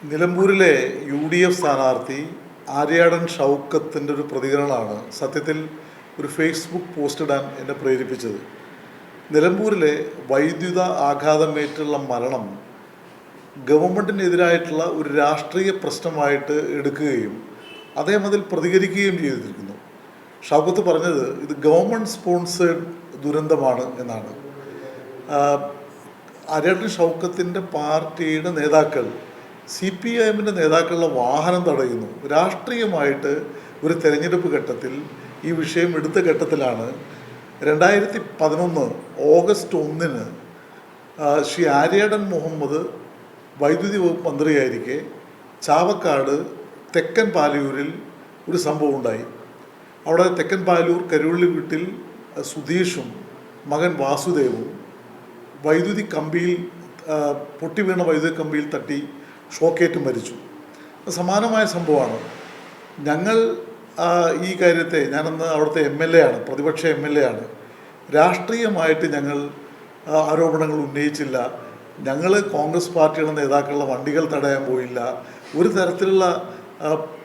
നിലമ്പൂരിലെ UDF സ്ഥാനാർത്ഥി ആര്യാടൻ ഷൗക്കത്തിൻ്റെ ഒരു പ്രതികരണമാണ് സത്യത്തിൽ ഒരു ഫേസ്ബുക്ക് പോസ്റ്റ് ഇടാൻ എന്നെ പ്രേരിപ്പിച്ചത്. നിലമ്പൂരിലെ വൈദ്യുത ആഘാതമേറ്റുള്ള മരണം ഗവൺമെൻറ്റിനെതിരായിട്ടുള്ള ഒരു രാഷ്ട്രീയ പ്രശ്നമായിട്ട് എടുക്കുകയും അദ്ദേഹം അതിൽ പ്രതികരിക്കുകയും ചെയ്തിരിക്കുന്നു. ഷൗക്കത്ത് പറഞ്ഞത് ഇത് ഗവൺമെൻറ് സ്പോൺസേഡ് ദുരന്തമാണ് എന്നാണ്. ആര്യാടൻ ഷൗക്കത്തിൻ്റെ പാർട്ടിയുടെ നേതാക്കൾ CPIMൻ്റെ നേതാക്കളുടെ വാഹനം തടയുന്നു. രാഷ്ട്രീയമായിട്ട് ഒരു തെരഞ്ഞെടുപ്പ് ഘട്ടത്തിൽ ഈ വിഷയം എടുത്ത ഘട്ടത്തിലാണ് 2011 ഓഗസ്റ്റ് 1 ശ്രീ ആര്യാടൻ മുഹമ്മദ് വൈദ്യുതി വകുപ്പ് മന്ത്രിയായിരിക്കെ ചാവക്കാട് തെക്കൻ പാലൂരിൽ ഒരു സംഭവം ഉണ്ടായി. അവിടെ തെക്കൻ പാലൂർ കരുവള്ളി വീട്ടിൽ സുധീഷും മകൻ വാസുദേവും വൈദ്യുതി കമ്പിയിൽ പൊട്ടി വീണ വൈദ്യുതി കമ്പിയിൽ തട്ടി ഷോക്കേറ്റ് മരിച്ചു. സമാനമായ സംഭവമാണ്. ഞങ്ങൾ ഈ കാര്യത്തെ, ഞാനന്ന് അവിടുത്തെ MLA ആണ്, പ്രതിപക്ഷ MLA ആണ്. രാഷ്ട്രീയമായിട്ട് ഞങ്ങൾ ആരോപണങ്ങൾ ഉന്നയിച്ചില്ല. ഞങ്ങൾ കോൺഗ്രസ് പാർട്ടിയുടെ നേതാക്കളുടെ വണ്ടികൾ തടയാൻ പോയില്ല. ഒരു തരത്തിലുള്ള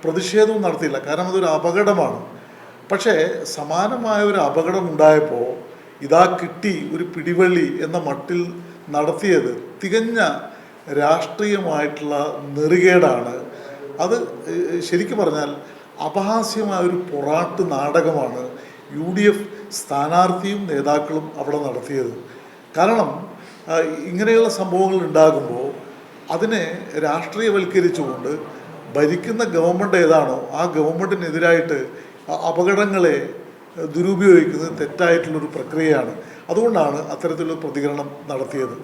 പ്രതിഷേധവും നടത്തിയില്ല. കാരണം അതൊരു അപകടമാണ്. പക്ഷേ സമാനമായ ഒരു അപകടം ഉണ്ടായപ്പോൾ ഇതാ കിട്ടി ഒരു പിടിവള്ളി എന്ന മട്ടിൽ നടത്തിയത് തികഞ്ഞ രാഷ്ട്രീയമായിട്ടുള്ള നെറികേടാണ്. അത് ശരിക്കും പറഞ്ഞാൽ അപഹാസ്യമായൊരു പൊറാട്ട് നാടകമാണ് UDF സ്ഥാനാർത്ഥിയും നേതാക്കളും അവിടെ നടത്തിയത്. കാരണം ഇങ്ങനെയുള്ള സംഭവങ്ങൾ ഉണ്ടാകുമ്പോൾ അതിനെ രാഷ്ട്രീയവൽക്കരിച്ചുകൊണ്ട് ഭരിക്കുന്ന ഗവൺമെൻറ് ഏതാണോ ആ ഗവൺമെൻറ്റിനെതിരായിട്ട് അപകടങ്ങളെ ദുരുപയോഗിക്കുന്നത് തെറ്റായിട്ടുള്ളൊരു പ്രക്രിയയാണ്. അതുകൊണ്ടാണ് അത്തരത്തിലുള്ള പ്രതികരണം നടത്തിയത്.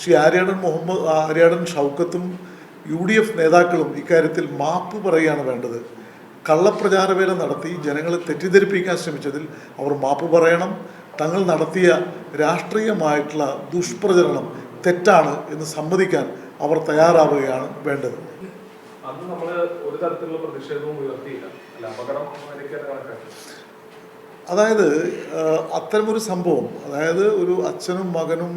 ശ്രീ ആര്യാടൻ ഷൗക്കത്തും UDF നേതാക്കളും ഇക്കാര്യത്തിൽ മാപ്പ് പറയുകയാണ് വേണ്ടത്. കള്ളപ്രചാരവേല നടത്തി ജനങ്ങളെ തെറ്റിദ്ധരിപ്പിക്കാൻ ശ്രമിച്ചതിൽ അവർ മാപ്പ് പറയണം. തങ്ങൾ നടത്തിയ രാഷ്ട്രീയമായിട്ടുള്ള ദുഷ്പ്രചരണം തെറ്റാണ് എന്ന് സമ്മതിക്കാൻ അവർ തയ്യാറാവുകയാണ് വേണ്ടത്. അതായത് അത്തരമൊരു സംഭവം, അതായത് ഒരു അച്ഛനും മകനും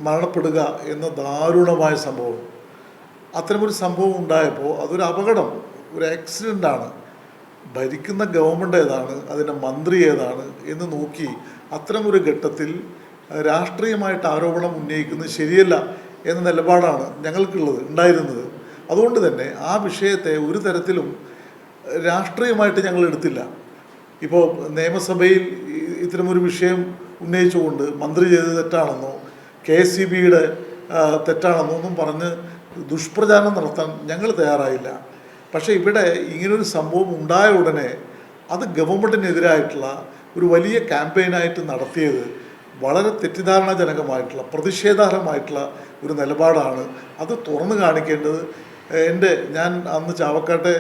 മരണപ്പെടുക എന്ന ദാരുണമായ സംഭവം, അത്തരമൊരു സംഭവം ഉണ്ടായപ്പോൾ അതൊരു അപകടം, ഒരു ആക്സിഡൻ്റാണ്. ഭരിക്കുന്ന ഗവൺമെൻറ് ഏതാണ്, അതിൻ്റെ മന്ത്രി ഏതാണ് എന്ന് നോക്കി അത്തരമൊരു ഘട്ടത്തിൽ രാഷ്ട്രീയമായിട്ട് ആരോപണം ഉന്നയിക്കുന്നത് ശരിയല്ല എന്ന നിലപാടാണ് ഉണ്ടായിരുന്നത്. അതുകൊണ്ട് തന്നെ ആ വിഷയത്തെ ഒരു തരത്തിലും രാഷ്ട്രീയമായിട്ട് ഞങ്ങൾ എടുത്തില്ല. ഇപ്പോൾ നിയമസഭയിൽ ഇത്തരമൊരു വിഷയം ഉന്നയിച്ചുകൊണ്ട് മന്ത്രി ചെയ്തത് തെറ്റാണെന്നോ KSEBയുടെ തെറ്റാണെന്നൊന്നും പറഞ്ഞ് ദുഷ്പ്രചാരണം നടത്താൻ ഞങ്ങൾ തയ്യാറായില്ല. പക്ഷേ ഇവിടെ ഇങ്ങനൊരു സംഭവം ഉണ്ടായ ഉടനെ അത് ഗവൺമെൻറ്റിനെതിരായിട്ടുള്ള ഒരു വലിയ ക്യാമ്പയിനായിട്ട് നടത്തിയത് വളരെ തെറ്റിദ്ധാരണാജനകമായിട്ടുള്ള പ്രതിഷേധാർഹമായിട്ടുള്ള ഒരു നിലപാടാണ്. അത് തുറന്നു കാണിക്കേണ്ടത് ഞാൻ അന്ന് ചാവക്കാട്ടെ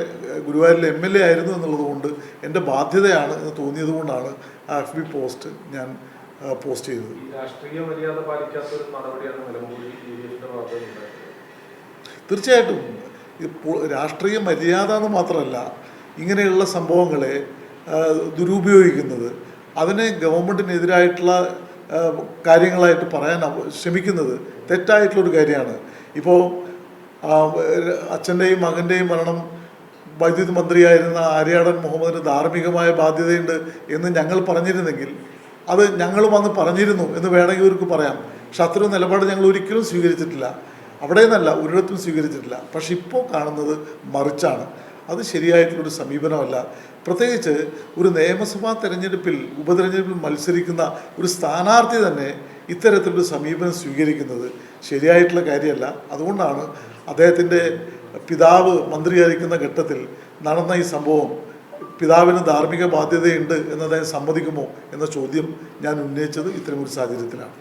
ഗുരുവായൂരിലെ MLA ആയിരുന്നു എന്നുള്ളതുകൊണ്ട് എൻ്റെ ബാധ്യതയാണ് എന്ന് തോന്നിയത് കൊണ്ടാണ് ആ FB പോസ്റ്റ് ഞാൻ പോസ്റ്റ് ചെയ്തത്. തീർച്ചയായിട്ടും രാഷ്ട്രീയ മര്യാദ എന്ന് മാത്രമല്ല, ഇങ്ങനെയുള്ള സംഭവങ്ങളെ ദുരുപയോഗിക്കുന്നത്, അതിനെ ഗവൺമെൻറ്റിനെതിരായിട്ടുള്ള കാര്യങ്ങളായിട്ട് പറയാൻ ശ്രമിക്കുന്നത് തെറ്റായിട്ടുള്ളൊരു കാര്യമാണ്. ഇപ്പോൾ അച്ഛൻ്റെയും മകൻ്റെയും മരണം വൈദ്യുതി മന്ത്രിയായിരുന്ന ആര്യാടൻ മുഹമ്മദിന് ധാർമ്മികമായ ബാധ്യതയുണ്ട് എന്ന് ഞങ്ങൾ പറഞ്ഞിരുന്നെങ്കിൽ അത് ഞങ്ങളും അന്ന് പറഞ്ഞിരുന്നു എന്ന് വേണമെങ്കിൽ ഇവർക്ക് പറയാം. പക്ഷെ അത്തരം നിലപാട് ഞങ്ങൾ ഒരിക്കലും സ്വീകരിച്ചിട്ടില്ല, അവിടെ നിന്നല്ല ഒരിടത്തും സ്വീകരിച്ചിട്ടില്ല. പക്ഷെ ഇപ്പോൾ കാണുന്നത് മറിച്ചാണ്. അത് ശരിയായിട്ടുള്ളൊരു സമീപനമല്ല. പ്രത്യേകിച്ച് ഒരു നിയമസഭാ ഉപതെരഞ്ഞെടുപ്പിൽ മത്സരിക്കുന്ന ഒരു സ്ഥാനാർത്ഥി തന്നെ ഇത്തരത്തിലൊരു സമീപനം സ്വീകരിക്കുന്നത് ശരിയായിട്ടുള്ള കാര്യമല്ല. അതുകൊണ്ടാണ് അദ്ദേഹത്തിൻ്റെ പിതാവ് മന്ത്രിയായിരിക്കുന്ന ഘട്ടത്തിൽ നടന്ന ഈ സംഭവം പിതാവിന് ധാർമ്മിക ബാധ്യതയുണ്ട് എന്ന് അദ്ദേഹം സമ്മതിക്കുമോ എന്ന ചോദ്യം ഞാൻ ഉന്നയിച്ചത് ഇത്തരമൊരു സാഹചര്യത്തിലാണ്.